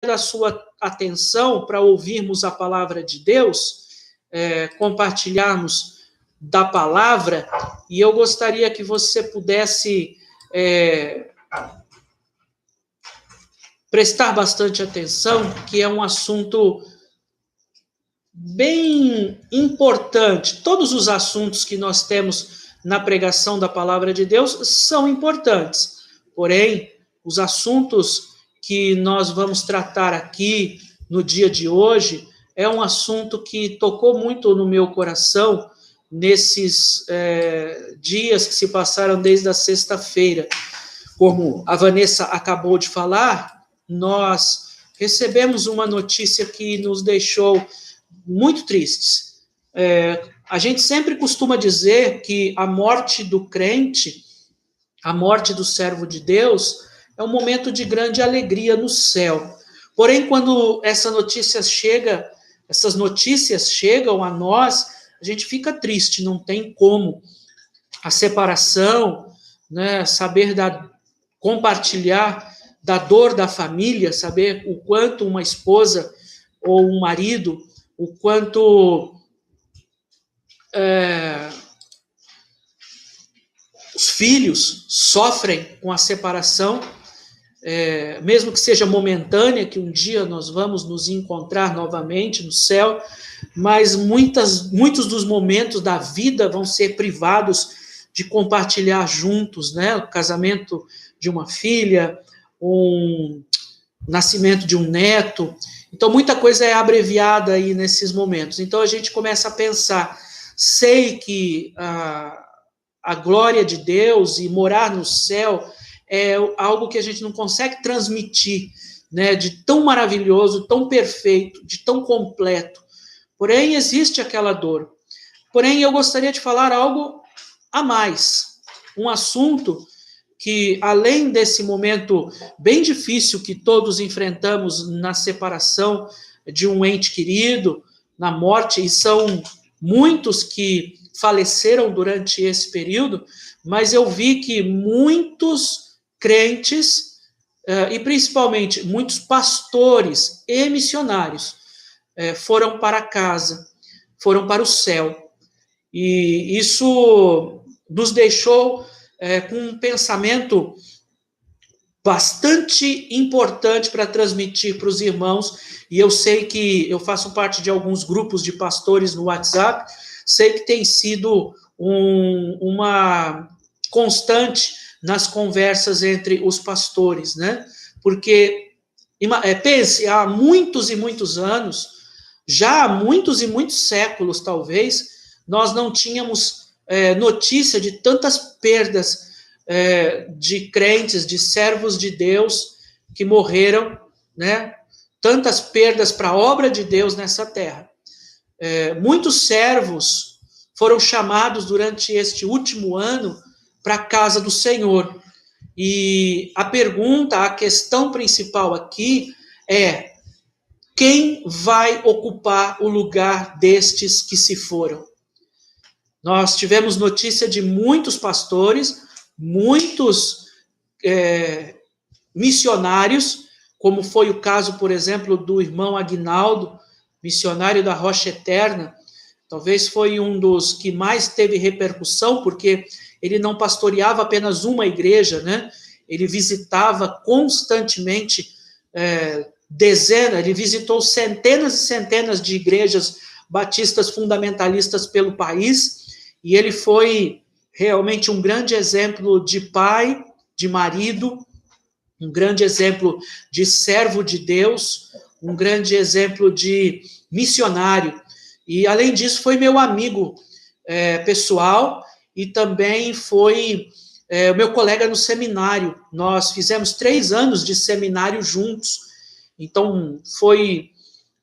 da sua atenção para ouvirmos a palavra de Deus, compartilharmos da palavra, e eu gostaria que você pudesse prestar bastante atenção, que é um assunto bem importante. Todos os assuntos que nós temos na pregação da palavra de Deus são importantes, porém, os assuntos que nós vamos tratar aqui no dia de hoje é um assunto que tocou muito no meu coração nesses dias que se passaram desde a sexta-feira. Como a Vanessa acabou de falar, nós recebemos uma notícia que nos deixou muito tristes. A gente sempre costuma dizer que a morte do crente, a morte do servo de Deus, é um momento de grande alegria no céu. Porém, quando essas notícias chegam a nós, a gente fica triste, não tem como. A separação, né, compartilhar da dor da família, saber o quanto uma esposa ou um marido, o quanto os filhos sofrem com a separação, mesmo que seja momentânea, que um dia nós vamos nos encontrar novamente no céu, mas muitos dos momentos da vida vão ser privados de compartilhar juntos, né? O casamento de uma filha, o nascimento de um neto. Então, muita coisa é abreviada aí nesses momentos. Então, a gente começa a pensar, sei que a glória de Deus e morar no céu é algo que a gente não consegue transmitir, né, de tão maravilhoso, tão perfeito, de tão completo. Porém, existe aquela dor. Porém, eu gostaria de falar algo a mais, um assunto que, além desse momento bem difícil que todos enfrentamos na separação de um ente querido, na morte, e são muitos que faleceram durante esse período, mas eu vi que muitos crentes, e principalmente muitos pastores e missionários, foram para casa, foram para o céu. E isso nos deixou com um pensamento bastante importante para transmitir para os irmãos, e eu sei que eu faço parte de alguns grupos de pastores no WhatsApp, sei que tem sido uma constante nas conversas entre os pastores, né? Porque, pense, há muitos e muitos anos, já há muitos e muitos séculos, talvez, nós não tínhamos notícia de tantas perdas de crentes, de servos de Deus que morreram, né? Tantas perdas para a obra de Deus nessa terra. Muitos servos foram chamados durante este último ano para a casa do Senhor. E a questão principal aqui é: quem vai ocupar o lugar destes que se foram? Nós tivemos notícia de muitos pastores, muitos missionários, como foi o caso, por exemplo, do irmão Aguinaldo, missionário da Rocha Eterna. Talvez foi um dos que mais teve repercussão, porque ele não pastoreava apenas uma igreja, né? Ele visitava constantemente ele visitou centenas e centenas de igrejas batistas fundamentalistas pelo país, e ele foi realmente um grande exemplo de pai, de marido, um grande exemplo de servo de Deus, um grande exemplo de missionário. E, além disso, foi meu amigo pessoal e também foi o meu colega no seminário. Nós fizemos 3 anos de seminário juntos. Então, foi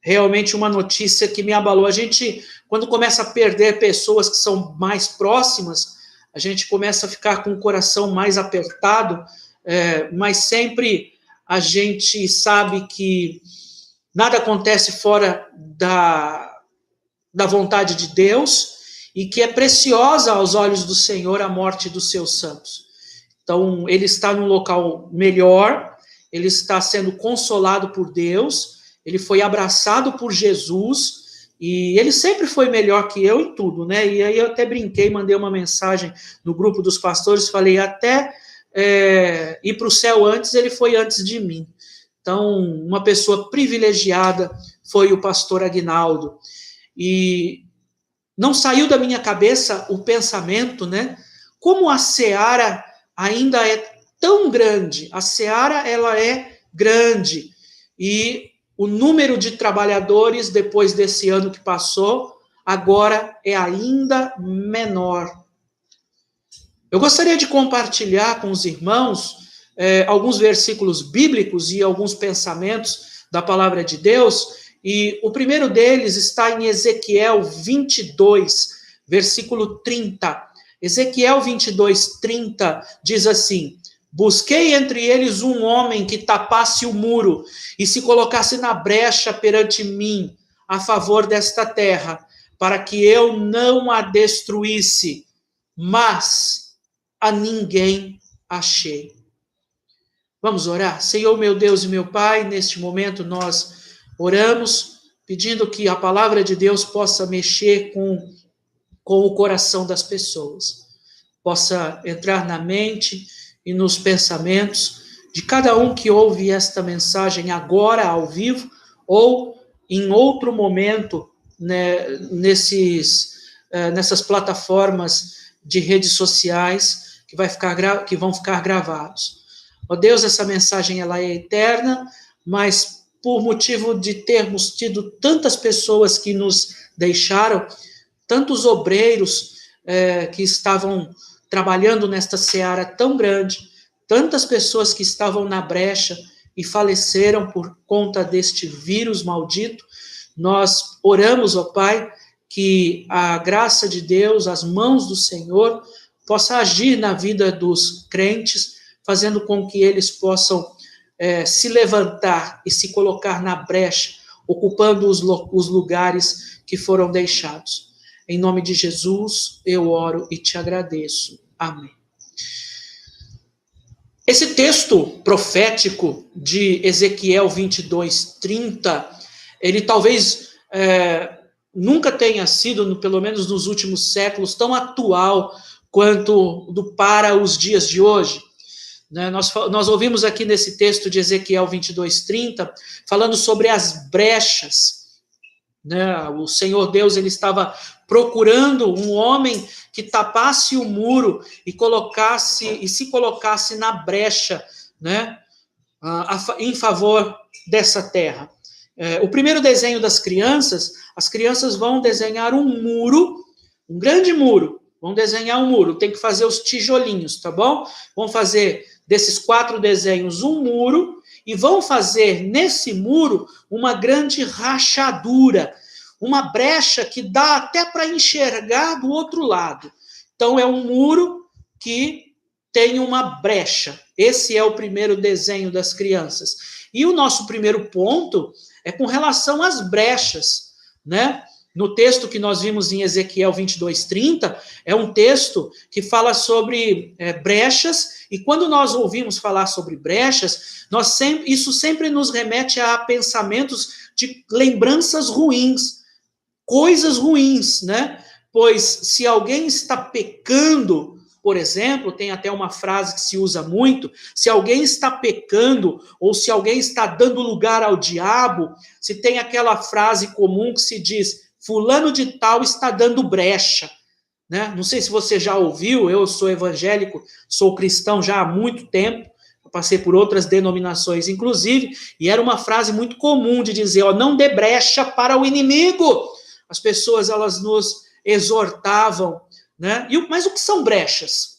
realmente uma notícia que me abalou. A gente, quando começa a perder pessoas que são mais próximas, a gente começa a ficar com o coração mais apertado, mas sempre a gente sabe que nada acontece fora da vontade de Deus, e que é preciosa aos olhos do Senhor a morte dos seus santos. Então, ele está num local melhor, ele está sendo consolado por Deus, ele foi abraçado por Jesus, e ele sempre foi melhor que eu em tudo, né? E aí eu até brinquei, mandei uma mensagem no grupo dos pastores, falei, até ir para o céu antes, ele foi antes de mim. Então, uma pessoa privilegiada foi o pastor Aguinaldo. E não saiu da minha cabeça o pensamento, né? Como a seara ainda é tão grande, a seara ela é grande, e o número de trabalhadores, depois desse ano que passou, agora é ainda menor. Eu gostaria de compartilhar com os irmãos alguns versículos bíblicos e alguns pensamentos da palavra de Deus, e o primeiro deles está em Ezequiel 22, versículo 30. Ezequiel 22, 30 diz assim: busquei entre eles um homem que tapasse o muro e se colocasse na brecha perante mim, a favor desta terra, para que eu não a destruísse, mas a ninguém achei. Vamos orar? Senhor, meu Deus e meu Pai, neste momento nós oramos, pedindo que a palavra de Deus possa mexer com o coração das pessoas, possa entrar na mente e nos pensamentos de cada um que ouve esta mensagem agora, ao vivo, ou em outro momento, né, nessas plataformas de redes sociais que vão ficar gravados. Ó Deus, essa mensagem ela é eterna, mas por motivo de termos tido tantas pessoas que nos deixaram, tantos obreiros que estavam trabalhando nesta seara tão grande, tantas pessoas que estavam na brecha e faleceram por conta deste vírus maldito, nós oramos, ó Pai, que a graça de Deus, as mãos do Senhor, possa agir na vida dos crentes, fazendo com que eles possam se levantar e se colocar na brecha, ocupando os lugares que foram deixados. Em nome de Jesus, eu oro e te agradeço. Amém. Esse texto profético de Ezequiel 22, 30, ele talvez nunca tenha sido, pelo menos nos últimos séculos, tão atual quanto para os dias de hoje. Né? Nós ouvimos aqui nesse texto de Ezequiel 22, 30, falando sobre as brechas. Né? O Senhor Deus ele estava procurando um homem que tapasse o muro e se colocasse na brecha, né? Em favor dessa terra. O primeiro desenho das crianças, as crianças vão desenhar um muro, um grande muro, vão desenhar um muro, tem que fazer os tijolinhos, tá bom? Vão fazer desses 4 desenhos um muro, e vão fazer nesse muro uma grande rachadura, uma brecha que dá até para enxergar do outro lado. Então, é um muro que tem uma brecha. Esse é o primeiro desenho das crianças. E o nosso primeiro ponto é com relação às brechas, né? No texto que nós vimos em Ezequiel 22, 30, é um texto que fala sobre brechas, e quando nós ouvimos falar sobre brechas, isso sempre nos remete a pensamentos de lembranças ruins, coisas ruins, né? Pois se alguém está pecando, por exemplo, tem até uma frase que se usa muito, se alguém está pecando, ou se alguém está dando lugar ao diabo, se tem aquela frase comum que se diz, fulano de tal está dando brecha, né? Não sei se você já ouviu, eu sou evangélico, sou cristão já há muito tempo, passei por outras denominações, inclusive, e era uma frase muito comum de dizer, ó, não dê brecha para o inimigo. As pessoas, elas nos exortavam, né? Mas o que são brechas?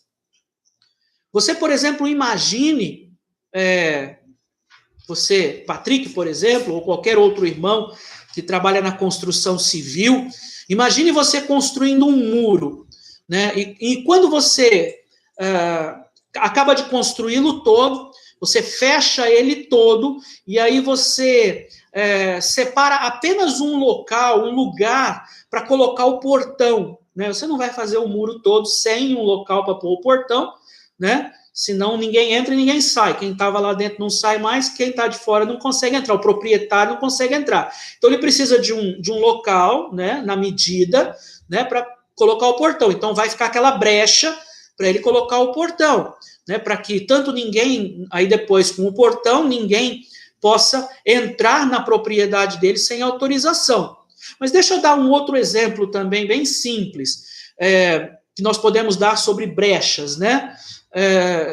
Você, por exemplo, imagine, você, Patrick, por exemplo, ou qualquer outro irmão que trabalha na construção civil, imagine você construindo um muro, né? E quando você acaba de construí-lo todo, você fecha ele todo, e aí você separa apenas um lugar para colocar o portão, né? Você não vai fazer o muro todo sem um local para pôr o portão, né? senão ninguém entra e ninguém sai. Quem estava lá dentro não sai mais, quem está de fora não consegue entrar, o proprietário não consegue entrar. Então ele precisa de um local, né, na medida, né, para colocar o portão. Então vai ficar aquela brecha para ele colocar o portão, né, para que tanto ninguém, aí depois com o portão, ninguém possa entrar na propriedade dele sem autorização. Mas deixa eu dar um outro exemplo também, bem simples, que nós podemos dar sobre brechas, né?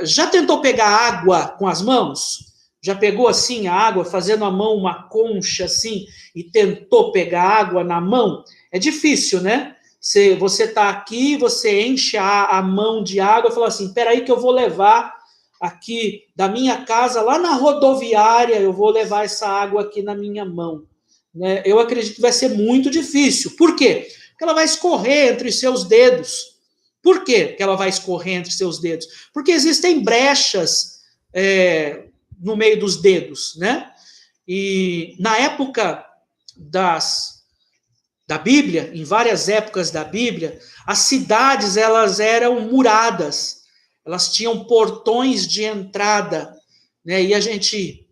Já tentou pegar água com as mãos? Já pegou assim a água, fazendo a mão uma concha assim, e tentou pegar água na mão? É difícil, né? Você está aqui, você enche a mão de água e fala assim, peraí que eu vou levar aqui da minha casa, lá na rodoviária, eu vou levar essa água aqui na minha mão. Né? Eu acredito que vai ser muito difícil. Por quê? Porque ela vai escorrer entre seus dedos. Por quê que ela vai escorrer entre seus dedos? Porque existem brechas no meio dos dedos, né? E na época da Bíblia, em várias épocas da Bíblia, as cidades elas eram muradas, elas tinham portões de entrada, né? E a gente,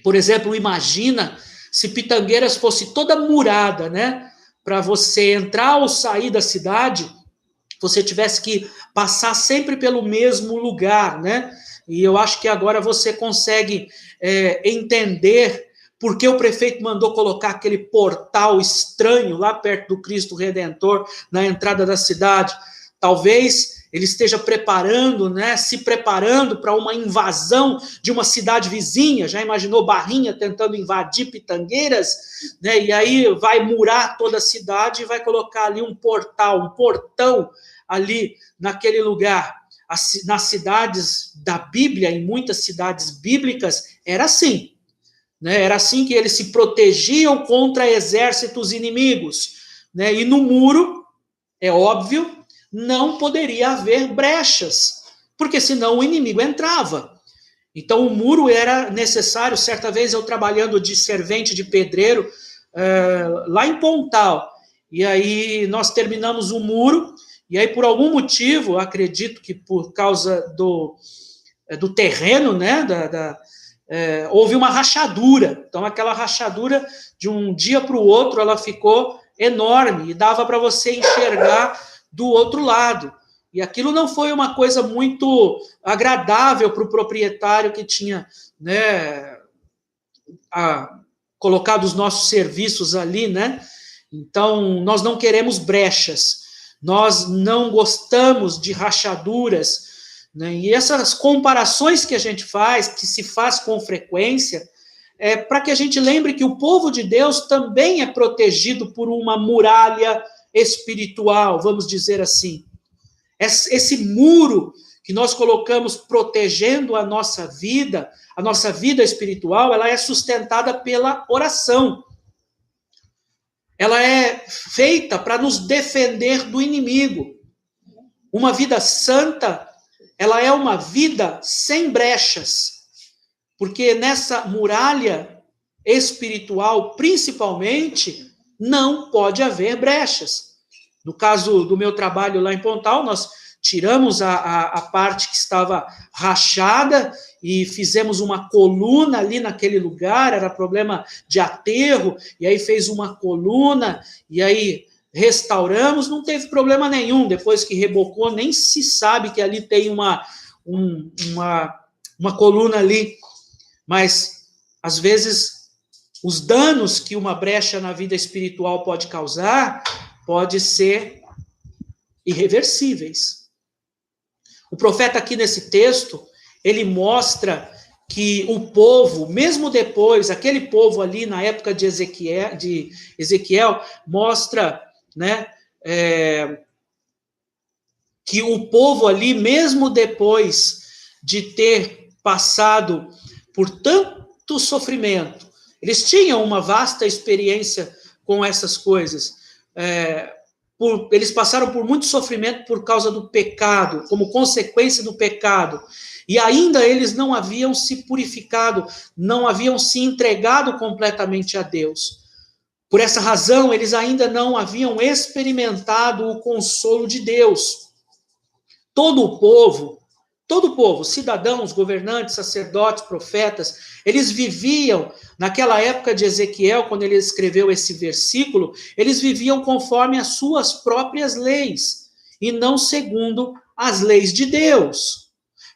por exemplo, imagina se Pitangueiras fosse toda murada, né? Para você entrar ou sair da cidade, você tivesse que passar sempre pelo mesmo lugar, né? E eu acho que agora você consegue entender por que o prefeito mandou colocar aquele portal estranho lá perto do Cristo Redentor, na entrada da cidade. Talvez ele esteja preparando, né, se preparando para uma invasão de uma cidade vizinha. Já imaginou Barrinha tentando invadir Pitangueiras? Né, e aí vai murar toda a cidade e vai colocar ali um portal, um portão ali naquele lugar. Nas cidades da Bíblia, em muitas cidades bíblicas, era assim. Né? Era assim que eles se protegiam contra exércitos inimigos. Né? E no muro, é óbvio, não poderia haver brechas, porque senão o inimigo entrava. Então o muro era necessário. Certa vez eu trabalhando de servente de pedreiro, lá em Pontal, e aí nós terminamos o muro, e aí por algum motivo, acredito que por causa do terreno, né, houve uma rachadura. Então aquela rachadura, de um dia para o outro, ela ficou enorme, e dava para você enxergar do outro lado. E aquilo não foi uma coisa muito agradável para o proprietário que tinha, né, colocado os nossos serviços ali, né? Então, nós não queremos brechas, nós não gostamos de rachaduras, né? E essas comparações que a gente faz, que se faz com frequência, para que a gente lembre que o povo de Deus também é protegido por uma muralha espiritual, vamos dizer assim. Esse muro que nós colocamos protegendo a nossa vida espiritual, ela é sustentada pela oração. Ela é feita para nos defender do inimigo. Uma vida santa, ela é uma vida sem brechas, porque nessa muralha espiritual, principalmente, não pode haver brechas. No caso do meu trabalho lá em Pontal, nós tiramos a parte que estava rachada e fizemos uma coluna ali naquele lugar, era problema de aterro, e aí fez uma coluna, e aí restauramos, não teve problema nenhum. Depois que rebocou, nem se sabe que ali tem uma coluna ali. Mas, às vezes, os danos que uma brecha na vida espiritual pode causar, pode ser irreversíveis. O profeta aqui nesse texto, ele mostra que o povo, mesmo depois, aquele povo ali na época de Ezequiel mostra, né, que o povo ali, mesmo depois de ter passado por tanto sofrimento, eles tinham uma vasta experiência com essas coisas. Eles passaram por muito sofrimento por causa do pecado, como consequência do pecado. E ainda eles não haviam se purificado, não haviam se entregado completamente a Deus. Por essa razão, eles ainda não haviam experimentado o consolo de Deus. Todo o povo, Todo o povo, cidadãos, governantes, sacerdotes, profetas, eles viviam, naquela época de Ezequiel, quando ele escreveu esse versículo, eles viviam conforme as suas próprias leis, e não segundo as leis de Deus.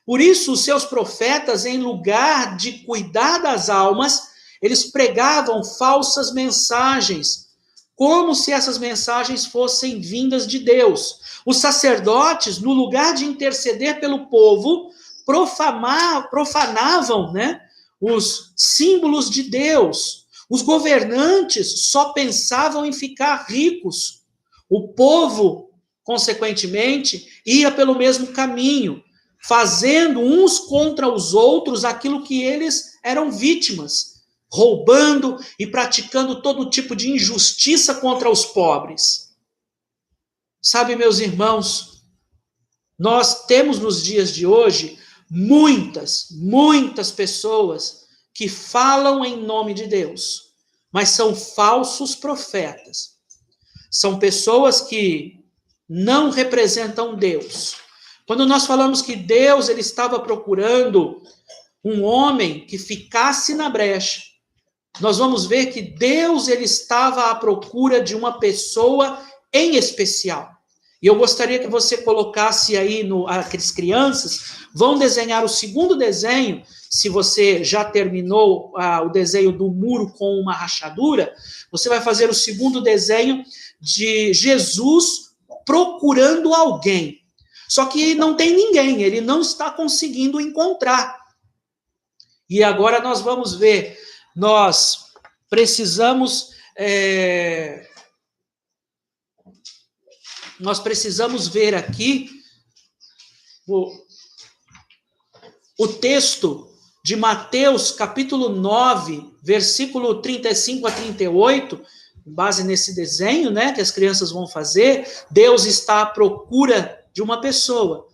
Por isso, os seus profetas, em lugar de cuidar das almas, eles pregavam falsas mensagens, como se essas mensagens fossem vindas de Deus. Os sacerdotes, no lugar de interceder pelo povo, profanavam, né, os símbolos de Deus. Os governantes só pensavam em ficar ricos. O povo, consequentemente, ia pelo mesmo caminho, fazendo uns contra os outros aquilo que eles eram vítimas, roubando e praticando todo tipo de injustiça contra os pobres. Sabe, meus irmãos, nós temos nos dias de hoje muitas pessoas que falam em nome de Deus, mas são falsos profetas. São pessoas que não representam Deus. Quando nós falamos que Deus ele estava procurando um homem que ficasse na brecha, nós vamos ver que Deus ele estava à procura de uma pessoa em especial. E eu gostaria que você colocasse aí, aquelas crianças vão desenhar o segundo desenho, se você já terminou o desenho do muro com uma rachadura, você vai fazer o segundo desenho de Jesus procurando alguém. Só que não tem ninguém, ele não está conseguindo encontrar. E agora nós vamos ver, nós precisamos ver aqui o texto de Mateus, capítulo 9, versículo 35 a 38, com base nesse desenho, né, que as crianças vão fazer. Deus está à procura de uma pessoa.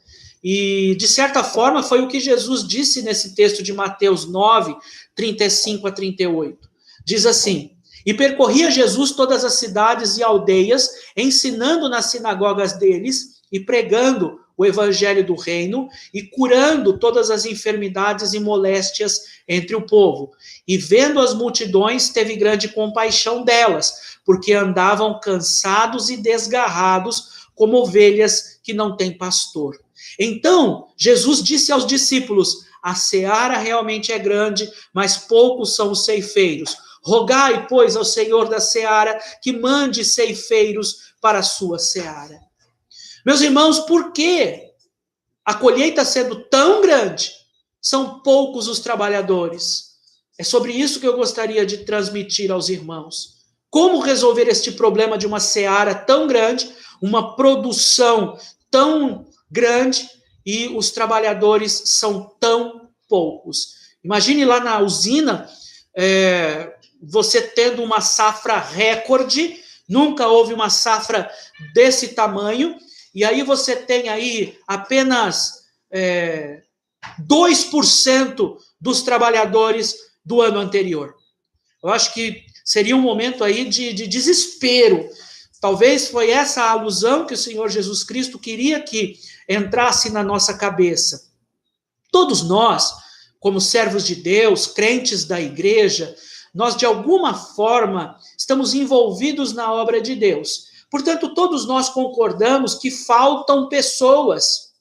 E, de certa forma, foi o que Jesus disse nesse texto de Mateus 9, 35 a 38. Diz assim: E percorria Jesus todas as cidades e aldeias, ensinando nas sinagogas deles e pregando o evangelho do reino e curando todas as enfermidades e moléstias entre o povo. E vendo as multidões, teve grande compaixão delas, porque andavam cansados e desgarrados, como ovelhas que não têm pastor. Então, Jesus disse aos discípulos: a seara realmente é grande, mas poucos são os ceifeiros. Rogai, pois, ao Senhor da seara que mande ceifeiros para a sua seara. Meus irmãos, por que a colheita sendo tão grande, são poucos os trabalhadores? É sobre isso que eu gostaria de transmitir aos irmãos. Como resolver este problema de uma seara tão grande, uma produção tão grande e os trabalhadores são tão poucos? Imagine lá na usina, você tendo uma safra recorde, nunca houve uma safra desse tamanho, e aí você tem aí apenas 2% dos trabalhadores do ano anterior. Eu acho que seria um momento aí de desespero. Talvez foi essa a alusão que o Senhor Jesus Cristo queria que entrasse na nossa cabeça. Todos nós, como servos de Deus, crentes da igreja, nós de alguma forma estamos envolvidos na obra de Deus. Portanto, todos nós concordamos que faltam pessoas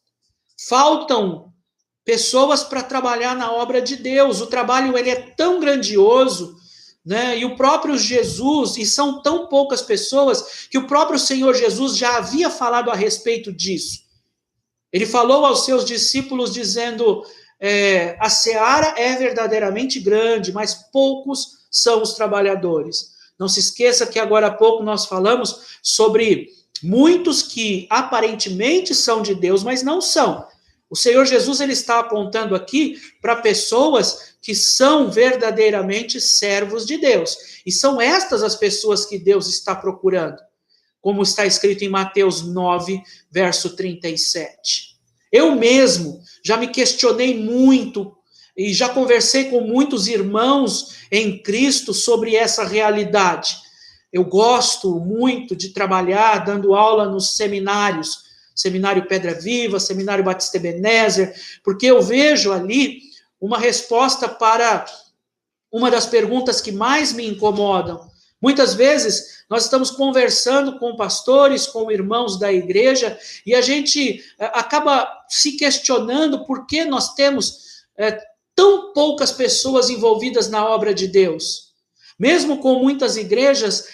para trabalhar na obra de Deus. O trabalho ele é tão grandioso, né? E o próprio Jesus, e são tão poucas pessoas, que o próprio Senhor Jesus já havia falado a respeito disso. Ele falou aos seus discípulos dizendo: a seara é verdadeiramente grande, mas poucos são os trabalhadores. Não se esqueça que agora há pouco nós falamos sobre muitos que aparentemente são de Deus, mas não são. O Senhor Jesus ele está apontando aqui para pessoas que são verdadeiramente servos de Deus. E são estas as pessoas que Deus está procurando, como está escrito em Mateus 9, verso 37. Eu mesmo já me questionei muito e já conversei com muitos irmãos em Cristo sobre essa realidade. Eu gosto muito de trabalhar dando aula nos seminários, Seminário Pedra Viva, Seminário Batista Ebenezer, porque eu vejo ali uma resposta para uma das perguntas que mais me incomodam. Muitas vezes nós estamos conversando com pastores, com irmãos da igreja, e a gente acaba se questionando por que nós temos tão poucas pessoas envolvidas na obra de Deus. Mesmo com muitas igrejas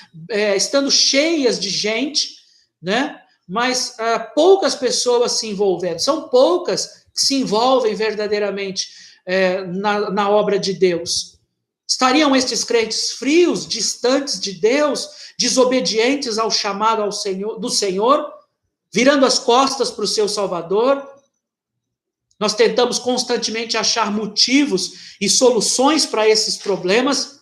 estando cheias de gente, né? Mas poucas pessoas se envolvendo. São poucas que se envolvem verdadeiramente na obra de Deus. Estariam estes crentes frios, distantes de Deus, desobedientes ao chamado do Senhor, virando as costas para o seu Salvador? Nós tentamos constantemente achar motivos e soluções para esses problemas,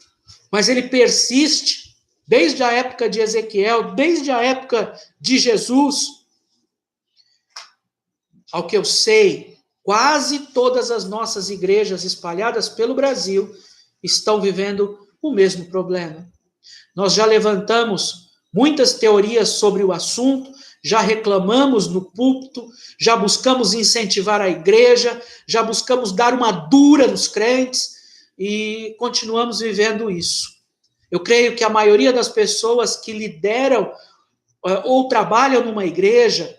mas ele persiste, desde a época de Ezequiel, desde a época de Jesus. Ao que eu sei, quase todas as nossas igrejas espalhadas pelo Brasil estão vivendo o mesmo problema. Nós já levantamos muitas teorias sobre o assunto, já reclamamos no púlpito, já buscamos incentivar a igreja, já buscamos dar uma dura nos crentes e continuamos vivendo isso. Eu creio que a maioria das pessoas que lideram ou trabalham numa igreja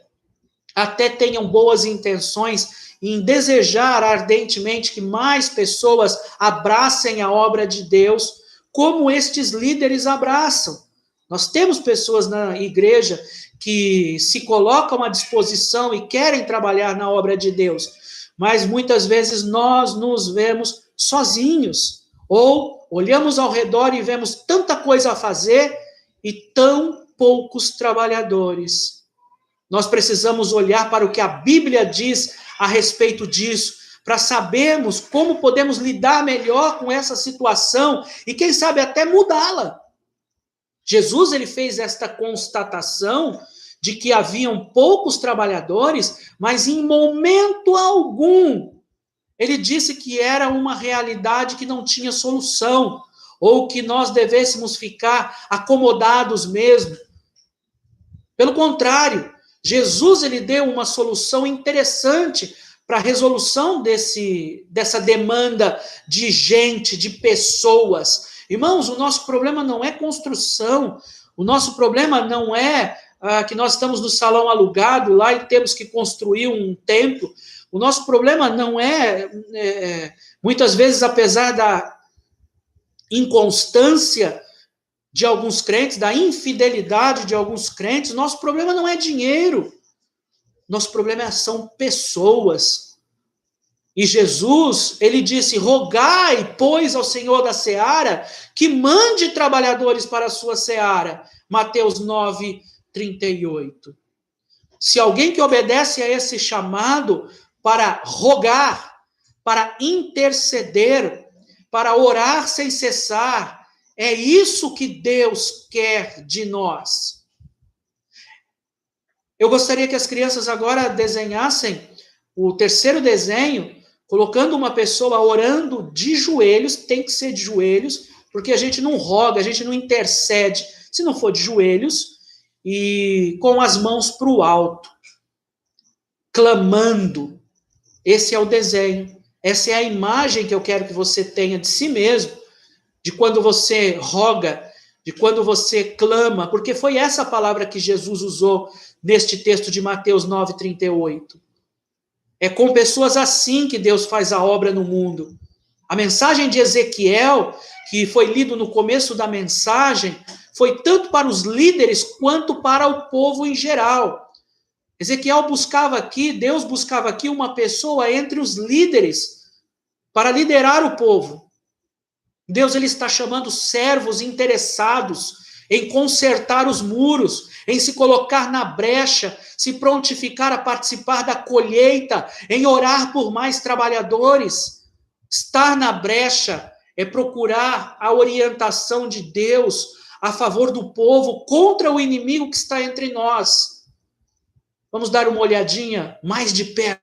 até tenham boas intenções em desejar ardentemente que mais pessoas abracem a obra de Deus, como estes líderes abraçam. Nós temos pessoas na igreja que se colocam à disposição e querem trabalhar na obra de Deus, mas muitas vezes nós nos vemos sozinhos, ou olhamos ao redor e vemos tanta coisa a fazer e tão poucos trabalhadores. Nós precisamos olhar para o que a Bíblia diz a respeito disso, para sabermos como podemos lidar melhor com essa situação e, quem sabe, até mudá-la. Jesus, ele fez esta constatação de que haviam poucos trabalhadores, mas em momento algum ele disse que era uma realidade que não tinha solução, ou que nós devêssemos ficar acomodados mesmo. Pelo contrário, Jesus ele deu uma solução interessante para a resolução dessa demanda de gente, de pessoas. Irmãos, o nosso problema não é construção, o nosso problema não é que nós estamos no salão alugado lá e temos que construir um templo. O nosso problema não muitas vezes, apesar da inconstância de alguns crentes, da infidelidade de alguns crentes, nosso problema não é dinheiro, nosso problema são pessoas. E Jesus, ele disse, rogai, pois, ao Senhor da seara, que mande trabalhadores para a sua seara. Mateus 9:38. Se alguém que obedece a esse chamado para rogar, para interceder, para orar sem cessar, é isso que Deus quer de nós. Eu gostaria que as crianças agora desenhassem o terceiro desenho, colocando uma pessoa orando de joelhos, tem que ser de joelhos, porque a gente não roga, a gente não intercede, se não for de joelhos, e com as mãos para o alto, clamando. Esse é o desenho, essa é a imagem que eu quero que você tenha de si mesmo, de quando você roga, de quando você clama, porque foi essa palavra que Jesus usou neste texto de Mateus 9:38. É com pessoas assim que Deus faz a obra no mundo. A mensagem de Ezequiel, que foi lido no começo da mensagem, foi tanto para os líderes quanto para o povo em geral. Ezequiel buscava aqui, Deus buscava aqui uma pessoa entre os líderes para liderar o povo. Deus ele está chamando servos interessados em consertar os muros, em se colocar na brecha, se prontificar a participar da colheita, em orar por mais trabalhadores. Estar na brecha é procurar a orientação de Deus a favor do povo contra o inimigo que está entre nós. Vamos dar uma olhadinha mais de perto.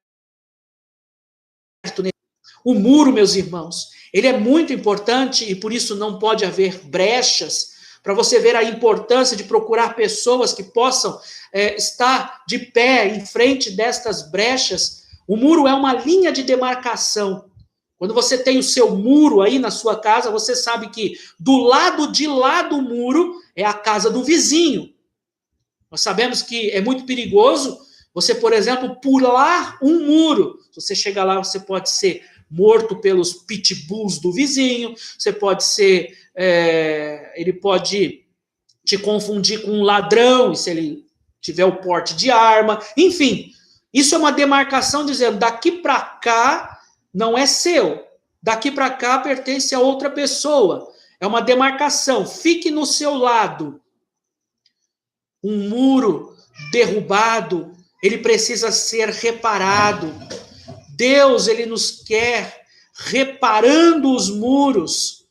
O muro, meus irmãos, ele é muito importante e por isso não pode haver brechas para você ver a importância de procurar pessoas que possam estar de pé em frente destas brechas. O muro é uma linha de demarcação. Quando você tem o seu muro aí na sua casa, você sabe que do lado de lá do muro é a casa do vizinho. Nós sabemos que é muito perigoso você, por exemplo, pular um muro. Se você chegar lá, você pode ser morto pelos pitbulls do vizinho, você pode ser, ele pode te confundir com um ladrão, e se ele tiver o porte de arma, enfim. Isso é uma demarcação dizendo, daqui para cá não é seu, daqui para cá pertence a outra pessoa. É uma demarcação, fique no seu lado. Um muro derrubado, ele precisa ser reparado. Deus, ele nos quer reparando os muros.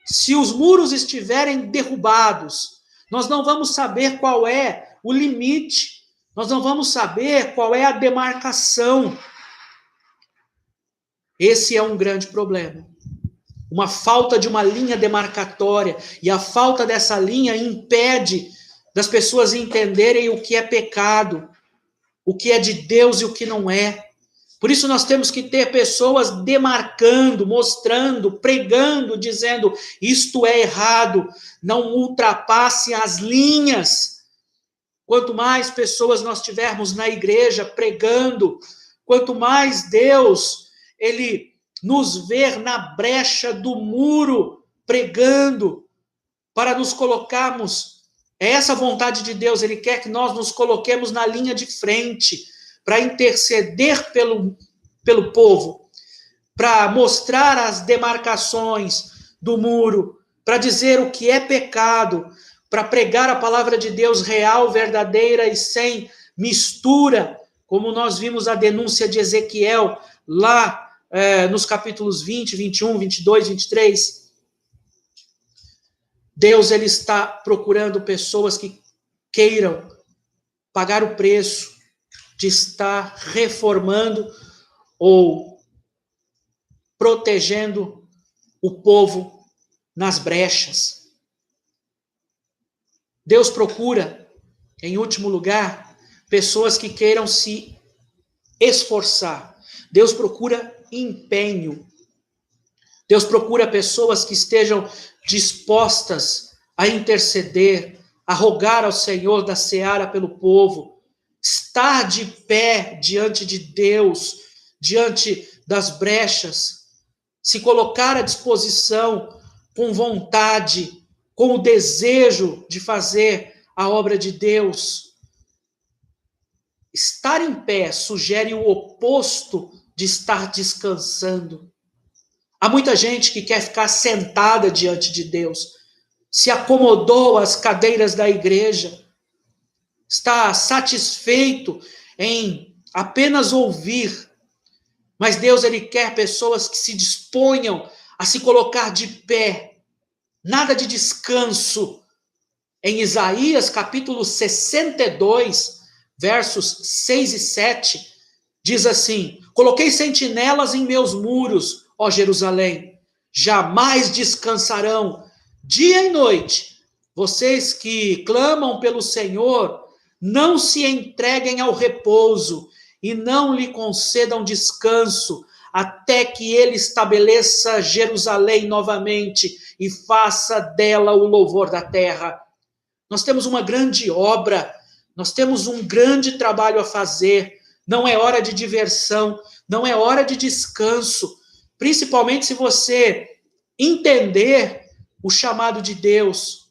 Se os muros estiverem derrubados, nós não vamos saber qual é o limite, nós não vamos saber qual é a demarcação. Esse é um grande problema. Uma falta de uma linha demarcatória, e a falta dessa linha impede das pessoas entenderem o que é pecado, o que é de Deus e o que não é. Por isso nós temos que ter pessoas demarcando, mostrando, pregando, dizendo, isto é errado, não ultrapasse as linhas. Quanto mais pessoas nós tivermos na igreja pregando, quanto mais Deus, ele nos ver na brecha do muro, pregando, para nos colocarmos. É essa a vontade de Deus, ele quer que nós nos coloquemos na linha de frente, para interceder pelo povo, para mostrar as demarcações do muro, para dizer o que é pecado, para pregar a palavra de Deus real, verdadeira e sem mistura, como nós vimos a denúncia de Ezequiel lá nos capítulos 20, 21, 22, 23. Deus, ele está procurando pessoas que queiram pagar o preço de estar reformando ou protegendo o povo nas brechas. Deus procura, em último lugar, pessoas que queiram se esforçar. Deus procura empenho. Deus procura pessoas que estejam dispostas a interceder, a rogar ao Senhor da seara pelo povo, estar de pé diante de Deus, diante das brechas, se colocar à disposição com vontade, com o desejo de fazer a obra de Deus. Estar em pé sugere o oposto de estar descansando. Há muita gente que quer ficar sentada diante de Deus, se acomodou às cadeiras da igreja, está satisfeito em apenas ouvir, mas Deus, ele quer pessoas que se disponham a se colocar de pé, nada de descanso. Em Isaías capítulo 62, versos 6 e 7, diz assim, coloquei sentinelas em meus muros, ó Jerusalém, jamais descansarão, dia e noite. Vocês que clamam pelo Senhor, não se entreguem ao repouso e não lhe concedam descanso, até que ele estabeleça Jerusalém novamente e faça dela o louvor da terra. Nós temos uma grande obra, nós temos um grande trabalho a fazer. Não é hora de diversão, não é hora de descanso, principalmente se você entender o chamado de Deus.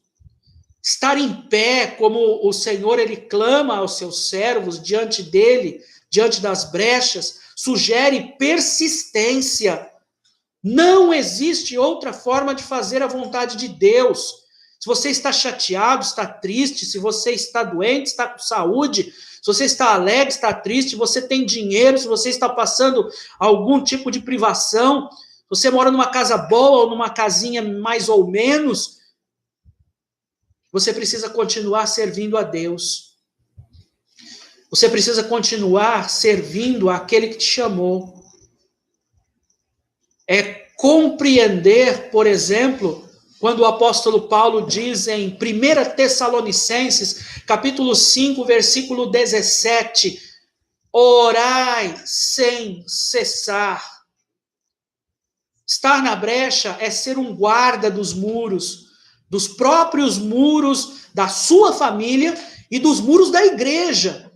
Estar em pé, como o Senhor, ele clama aos seus servos diante dele, diante das brechas, sugere persistência. Não existe outra forma de fazer a vontade de Deus. Se você está chateado, está triste, se você está doente, está com saúde, se você está alegre, está triste, se você tem dinheiro, se você está passando algum tipo de privação, se você mora numa casa boa ou numa casinha mais ou menos, você precisa continuar servindo a Deus. Você precisa continuar servindo àquele que te chamou. É compreender, por exemplo, Quando o apóstolo Paulo diz em 1 Tessalonicenses, capítulo 5, versículo 17, orai sem cessar. Estar na brecha é ser um guarda dos muros, dos próprios muros da sua família e dos muros da igreja.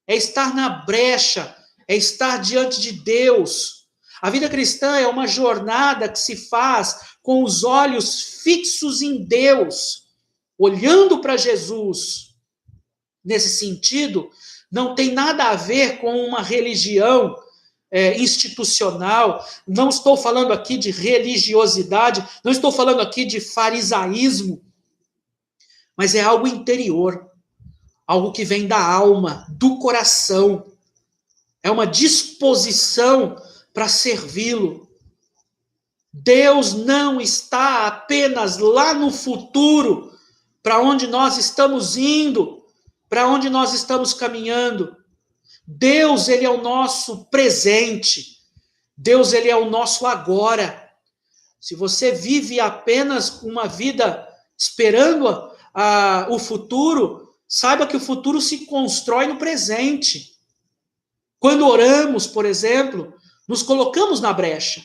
É estar na brecha, é estar diante de Deus. A vida cristã é uma jornada que se faz com os olhos fixos em Deus, olhando para Jesus. Nesse sentido, não tem nada a ver com uma religião institucional. Não estou falando aqui de religiosidade, não estou falando aqui de farisaísmo, mas é algo interior, algo que vem da alma, do coração. É uma disposição para servi-lo. Deus não está apenas lá no futuro, para onde nós estamos indo, para onde nós estamos caminhando. Deus, ele é o nosso presente. Deus, ele é o nosso agora. Se você vive apenas uma vida esperando o futuro, saiba que o futuro se constrói no presente. Quando oramos, por exemplo, nos colocamos na brecha.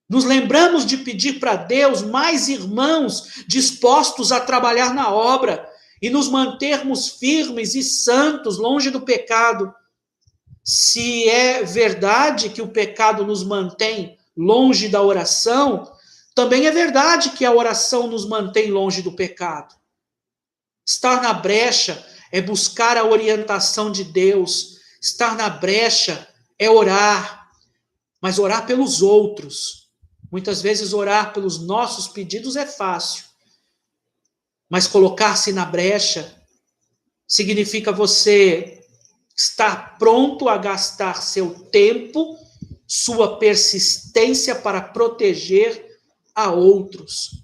Nos lembramos de pedir para Deus mais irmãos dispostos a trabalhar na obra e nos mantermos firmes e santos, longe do pecado. Se é verdade que o pecado nos mantém longe da oração, também é verdade que a oração nos mantém longe do pecado. Estar na brecha é buscar a orientação de Deus. Estar na brecha é orar, mas orar pelos outros. Muitas vezes orar pelos nossos pedidos é fácil, mas colocar-se na brecha significa você estar pronto a gastar seu tempo, sua persistência para proteger a outros.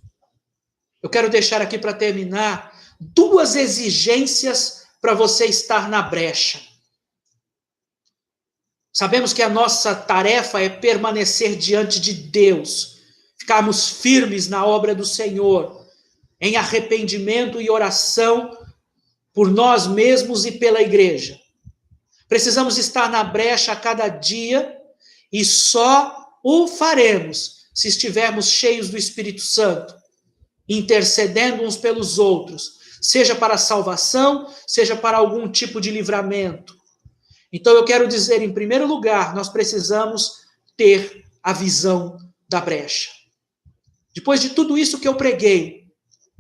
Eu quero deixar aqui para terminar 2 exigências para você estar na brecha. Sabemos que a nossa tarefa é permanecer diante de Deus, ficarmos firmes na obra do Senhor, em arrependimento e oração por nós mesmos e pela igreja. Precisamos estar na brecha a cada dia e só o faremos se estivermos cheios do Espírito Santo, intercedendo uns pelos outros, seja para a salvação, seja para algum tipo de livramento. Então eu quero dizer, em primeiro lugar, nós precisamos ter a visão da brecha. Depois de tudo isso que eu preguei,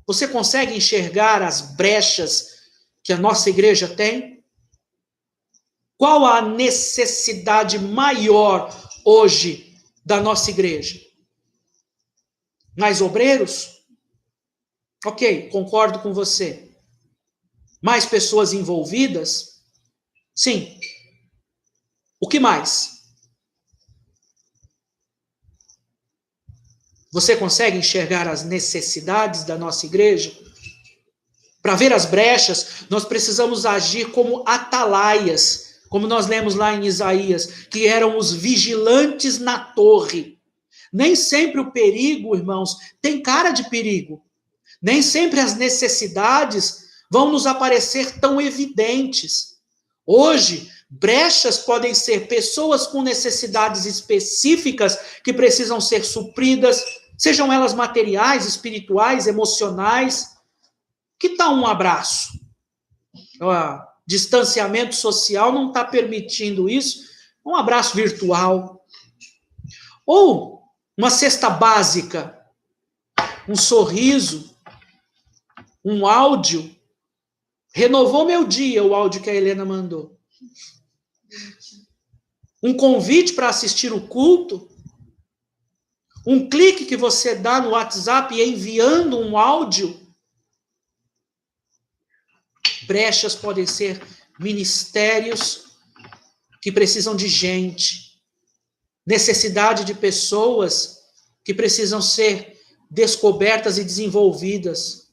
você consegue enxergar as brechas que a nossa igreja tem? Qual a necessidade maior hoje da nossa igreja? Mais obreiros? Ok, concordo com você. Mais pessoas envolvidas? Sim. O que mais? Você consegue enxergar as necessidades da nossa igreja? Para ver as brechas, nós precisamos agir como atalaias, como nós lemos lá em Isaías, que eram os vigilantes na torre. Nem sempre o perigo, irmãos, tem cara de perigo. Nem sempre as necessidades vão nos aparecer tão evidentes. Hoje, brechas podem ser pessoas com necessidades específicas que precisam ser supridas, sejam elas materiais, espirituais, emocionais. Que tal um abraço? Distanciamento social não está permitindo isso. Um abraço virtual. Ou uma cesta básica, um sorriso, um áudio. Renovou meu dia o áudio que a Helena mandou. Um convite para assistir o culto. Um clique que você dá no WhatsApp enviando um áudio. Brechas podem ser ministérios que precisam de gente. Necessidade de pessoas que precisam ser descobertas e desenvolvidas.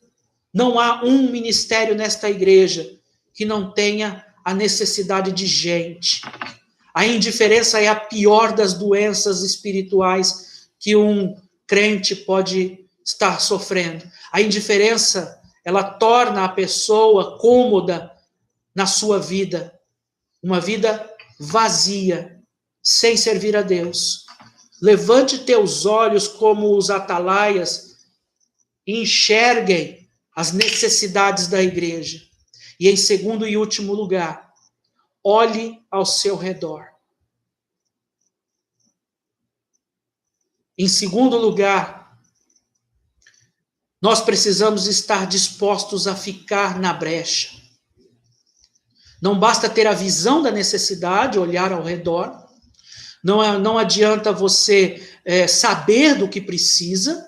Não há um ministério nesta igreja que não tenha a necessidade de gente. A indiferença é a pior das doenças espirituais que um crente pode está sofrendo. A indiferença, ela torna a pessoa cômoda na sua vida. Uma vida vazia, sem servir a Deus. Levante teus olhos como os atalaias e enxerguem as necessidades da igreja. E em segundo e último lugar, olhe ao seu redor. Em segundo lugar, nós precisamos estar dispostos a ficar na brecha. Não basta ter a visão da necessidade, olhar ao redor. Não adianta você saber do que precisa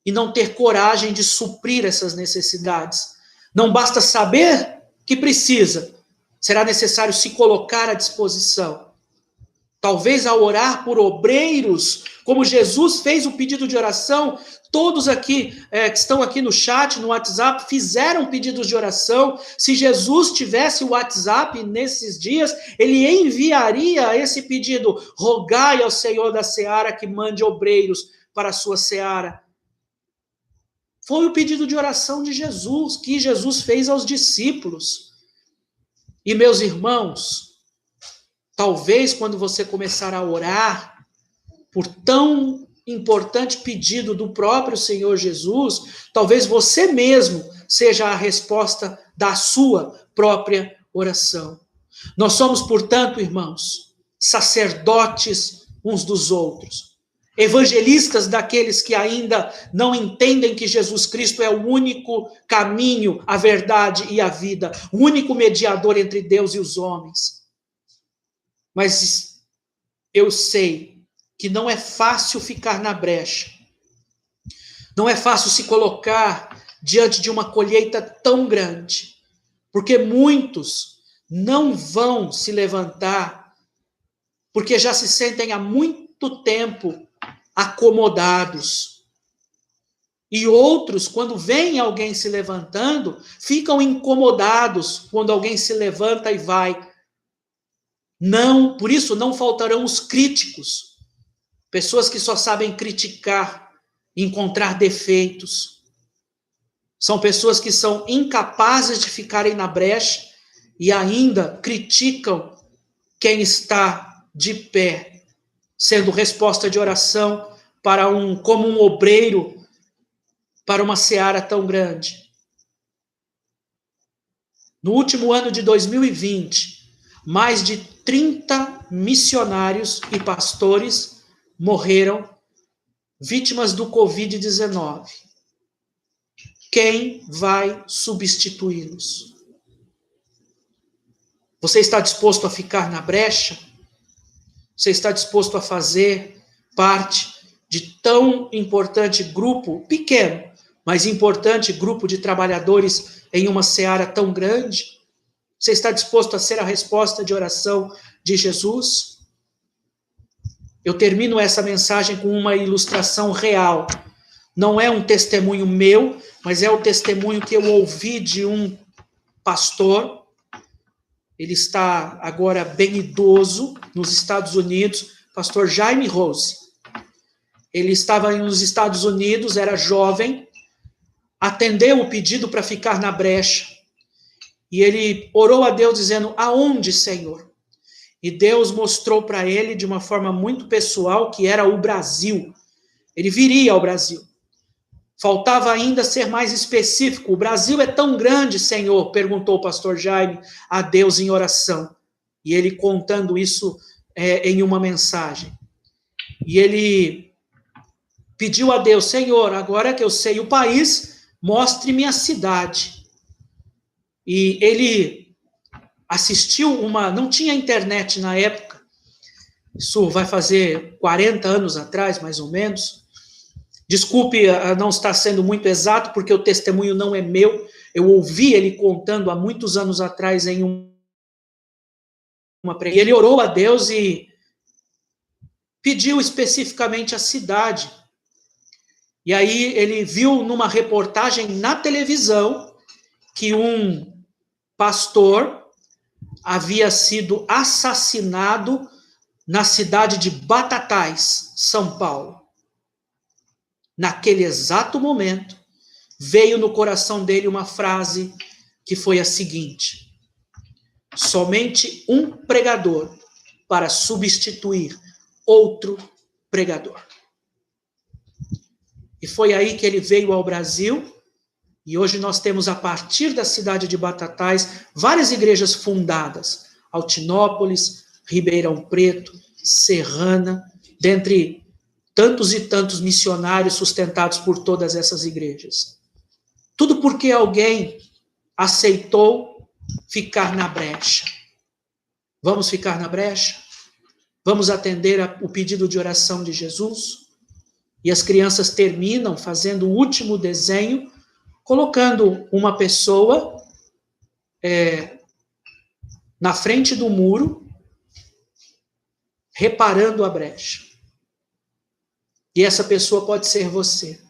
e não ter coragem de suprir essas necessidades. Não basta saber que precisa, será necessário se colocar à disposição. Talvez ao orar por obreiros, como Jesus fez o pedido de oração, todos aqui que estão aqui no chat, no WhatsApp, fizeram pedidos de oração. Se Jesus tivesse o WhatsApp nesses dias, ele enviaria esse pedido: rogai ao Senhor da seara que mande obreiros para a sua seara. Foi o pedido de oração de Jesus, que Jesus fez aos discípulos. E meus irmãos, talvez quando você começar a orar por tão importante pedido do próprio Senhor Jesus, talvez você mesmo seja a resposta da sua própria oração. Nós somos, portanto, irmãos, sacerdotes uns dos outros, evangelistas daqueles que ainda não entendem que Jesus Cristo é o único caminho, a verdade e a vida, o único mediador entre Deus e os homens. Mas eu sei que não é fácil ficar na brecha. Não é fácil se colocar diante de uma colheita tão grande, porque muitos não vão se levantar, porque já se sentem há muito tempo acomodados. E outros, quando vem alguém se levantando, ficam incomodados quando alguém se levanta e vai. Não, por isso não faltarão os críticos, pessoas que só sabem criticar, encontrar defeitos. São pessoas que são incapazes de ficarem na brecha e ainda criticam quem está de pé, sendo resposta de oração como um obreiro para uma seara tão grande. No último ano de 2020, mais de 30 missionários e pastores morreram vítimas do Covid-19. Quem vai substituí-los? Você está disposto a ficar na brecha? Você está disposto a fazer parte de tão importante grupo, pequeno, mas importante grupo de trabalhadores em uma seara tão grande? Você está disposto a ser a resposta de oração de Jesus? Eu termino essa mensagem com uma ilustração real. Não é um testemunho meu, mas é o testemunho que eu ouvi de um pastor. Ele está agora bem idoso, nos Estados Unidos, pastor Jaime Rose. Ele estava nos Estados Unidos, era jovem, atendeu o pedido para ficar na brecha. E ele orou a Deus dizendo: aonde, Senhor? E Deus mostrou para ele de uma forma muito pessoal que era o Brasil. Ele viria ao Brasil. Faltava ainda ser mais específico. O Brasil é tão grande, Senhor? Perguntou o pastor Jaime a Deus em oração. E ele contando isso em uma mensagem. E ele pediu a Deus: Senhor, agora que eu sei o país, mostre-me a cidade. E ele assistiu não tinha internet na época, isso vai fazer 40 anos atrás, mais ou menos. Desculpe não estar sendo muito exato, porque o testemunho não é meu, eu ouvi ele contando há muitos anos atrás em uma pregação. E ele orou a Deus e pediu especificamente a cidade. E aí ele viu numa reportagem na televisão que um pastor havia sido assassinado na cidade de Batatais, São Paulo. naquele exato momento, veio no coração dele uma frase que foi a seguinte: somente um pregador para substituir outro pregador. E foi aí que ele veio ao Brasil, e hoje nós temos, a partir da cidade de Batatais, várias igrejas fundadas: Altinópolis, Ribeirão Preto, Serrana, dentre tantos e tantos missionários sustentados por todas essas igrejas. Tudo porque alguém aceitou ficar na brecha. Vamos ficar na brecha? Vamos atender o pedido de oração de Jesus? E as crianças terminam fazendo o último desenho, colocando uma pessoa na frente do muro, reparando a brecha. E essa pessoa pode ser você.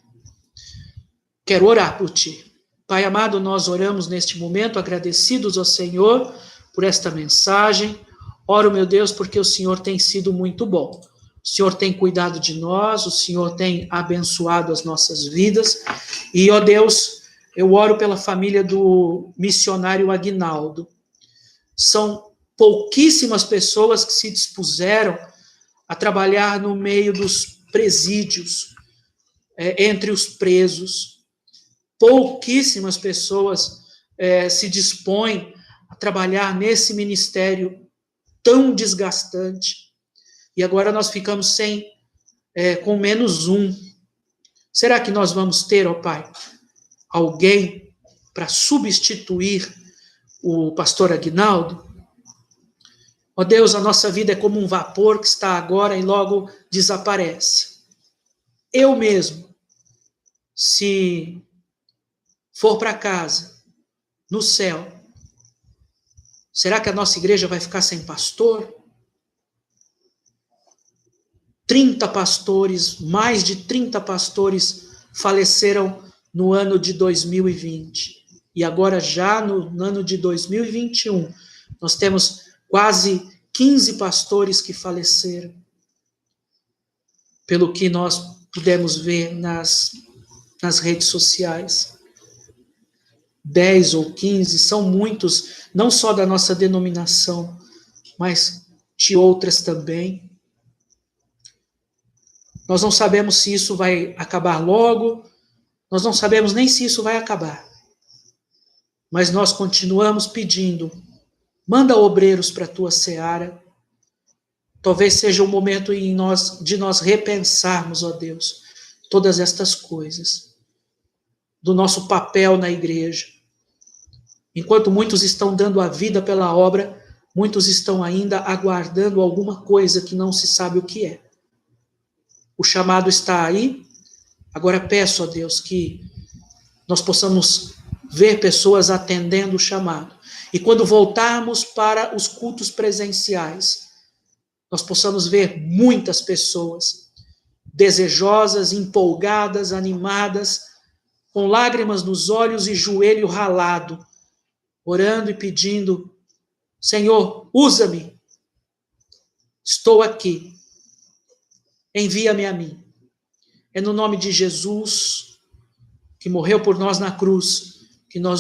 Quero orar por ti. Pai amado, nós oramos neste momento, agradecidos ao Senhor por esta mensagem. Oro, meu Deus, porque o Senhor tem sido muito bom. O Senhor tem cuidado de nós, o Senhor tem abençoado as nossas vidas. E, ó Deus, eu oro pela família do missionário Aguinaldo. São pouquíssimas pessoas que se dispuseram a trabalhar no meio dos presídios, entre os presos. Pouquíssimas pessoas se dispõem a trabalhar nesse ministério tão desgastante. E agora nós ficamos com menos um. Será que nós vamos ter, ó Pai, alguém para substituir o pastor Aguinaldo? Ó Deus, a nossa vida é como um vapor que está agora e logo desaparece. Eu mesmo, se for para casa, no céu, será que a nossa igreja vai ficar sem pastor? 30 pastores, mais de 30 pastores faleceram no ano de 2020. E agora, já no ano de 2021, nós temos quase 15 pastores que faleceram. Pelo que nós pudemos ver nas redes sociais. 10 ou 15, são muitos, não só da nossa denominação, mas de outras também. Nós não sabemos se isso vai acabar logo, nós não sabemos nem se isso vai acabar. Mas nós continuamos pedindo, manda obreiros para a tua seara. Talvez seja o momento de nós repensarmos, ó Deus, todas estas coisas, do nosso papel na igreja. Enquanto muitos estão dando a vida pela obra, muitos estão ainda aguardando alguma coisa que não se sabe o que é. O chamado está aí. Agora peço a Deus que nós possamos ver pessoas atendendo o chamado. E quando voltarmos para os cultos presenciais, nós possamos ver muitas pessoas desejosas, empolgadas, animadas, com lágrimas nos olhos e joelho ralado, orando e pedindo: Senhor, usa-me, estou aqui, envia-me a mim. É no nome de Jesus, que morreu por nós na cruz, que nós